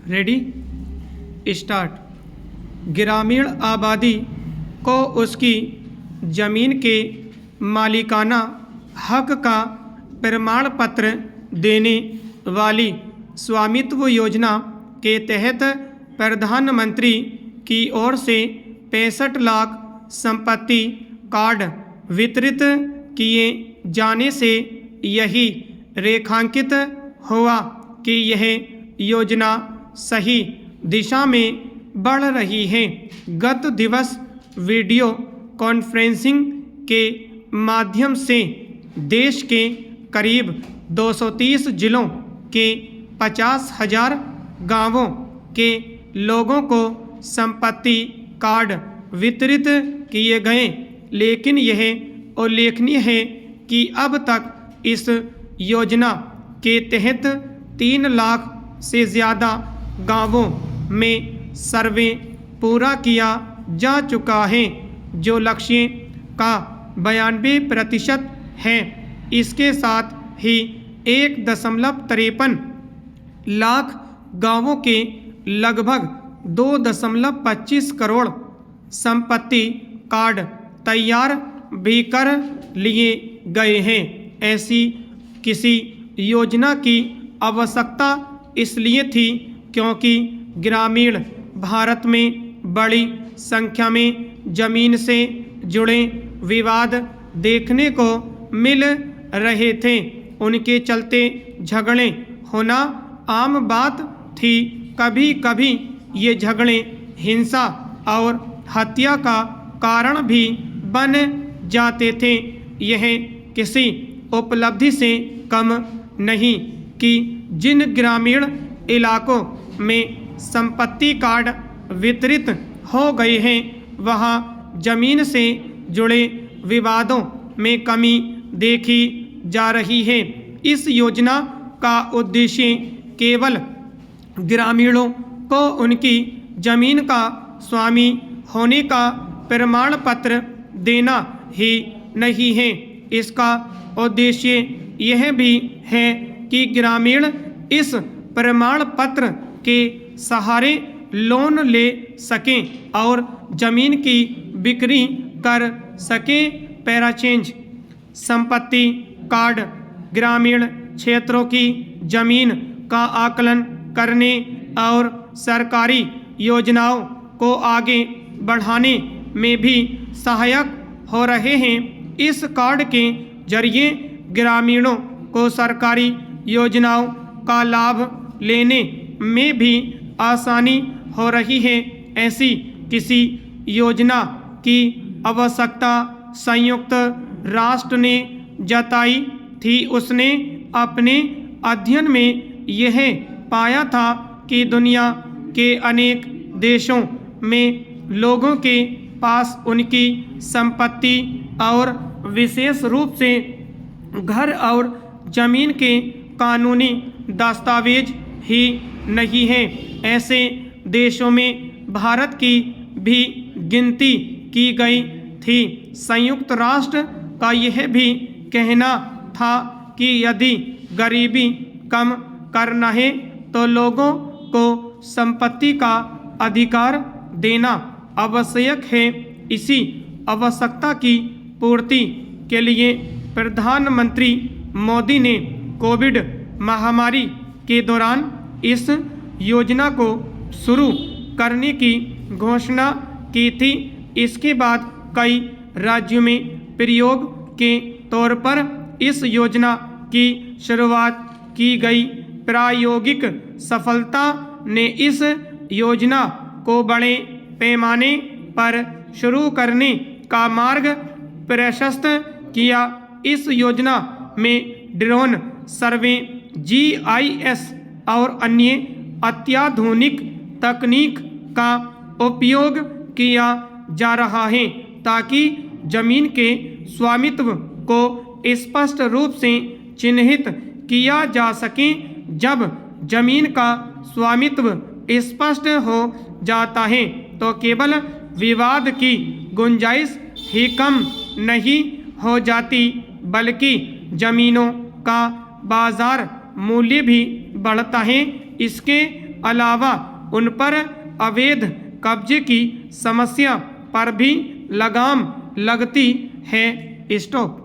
Ready start. ग्रामीण आबादी को उसकी ज़मीन के मालिकाना हक का प्रमाण पत्र देने वाली स्वामित्व योजना के तहत प्रधानमंत्री की ओर से 65 लाख संपत्ति कार्ड वितरित किए जाने से यही रेखांकित हुआ कि यह योजना सही दिशा में बढ़ रही है। गत दिवस वीडियो कॉन्फ्रेंसिंग के माध्यम से देश के करीब 230 जिलों के 50,000 गांवों के लोगों को संपत्ति कार्ड वितरित किए गए, लेकिन यह उल्लेखनीय है कि अब तक इस योजना के तहत 3 लाख से ज़्यादा गांवों में सर्वे पूरा किया जा चुका है, जो लक्ष्य का 92% है। इसके साथ ही 1.53 लाख गांवों के लगभग 2.25 करोड़ संपत्ति कार्ड तैयार भी कर लिए गए हैं। ऐसी किसी योजना की आवश्यकता इसलिए थी क्योंकि ग्रामीण भारत में बड़ी संख्या में जमीन से जुड़े विवाद देखने को मिल रहे थे। उनके चलते झगड़े होना आम बात थी। कभी कभी ये झगड़े हिंसा और हत्या का कारण भी बन जाते थे। यह किसी उपलब्धि से कम नहीं कि जिन ग्रामीण इलाकों में संपत्ति कार्ड वितरित हो गए हैं, वहाँ जमीन से जुड़े विवादों में कमी देखी जा रही है। इस योजना का उद्देश्य केवल ग्रामीणों को उनकी जमीन का स्वामी होने का प्रमाण पत्र देना ही नहीं है। इसका उद्देश्य यह भी है कि ग्रामीण इस प्रमाण पत्र के सहारे लोन ले सकें और ज़मीन की बिक्री कर सकें। पैराचेंज संपत्ति कार्ड ग्रामीण क्षेत्रों की जमीन का आकलन करने और सरकारी योजनाओं को आगे बढ़ाने में भी सहायक हो रहे हैं। इस कार्ड के जरिए ग्रामीणों को सरकारी योजनाओं का लाभ लेने में भी आसानी हो रही है। ऐसी किसी योजना की आवश्यकता संयुक्त राष्ट्र ने जताई थी। उसने अपने अध्ययन में यह पाया था कि दुनिया के अनेक देशों में लोगों के पास उनकी संपत्ति और विशेष रूप से घर और जमीन के कानूनी दस्तावेज ही नहीं है। ऐसे देशों में भारत की भी गिनती की गई थी। संयुक्त राष्ट्र का यह भी कहना था कि यदि गरीबी कम करना है तो लोगों को संपत्ति का अधिकार देना आवश्यक है। इसी आवश्यकता की पूर्ति के लिए प्रधानमंत्री मोदी ने कोविड महामारी के दौरान इस योजना को शुरू करने की घोषणा की थी। इसके बाद कई राज्यों में प्रयोग के तौर पर इस योजना की शुरुआत की गई। प्रायोगिक सफलता ने इस योजना को बड़े पैमाने पर शुरू करने का मार्ग प्रशस्त किया। इस योजना में ड्रोन सर्वे, GIS और अन्य अत्याधुनिक तकनीक का उपयोग किया जा रहा है ताकि जमीन के स्वामित्व को स्पष्ट रूप से चिन्हित किया जा सके। जब जमीन का स्वामित्व स्पष्ट हो जाता है तो केवल विवाद की गुंजाइश ही कम नहीं हो जाती, बल्कि जमीनों का बाजार मूल्य भी बढ़ता है। इसके अलावा उन पर अवैध कब्जे की समस्या पर भी लगाम लगती है। स्टॉप।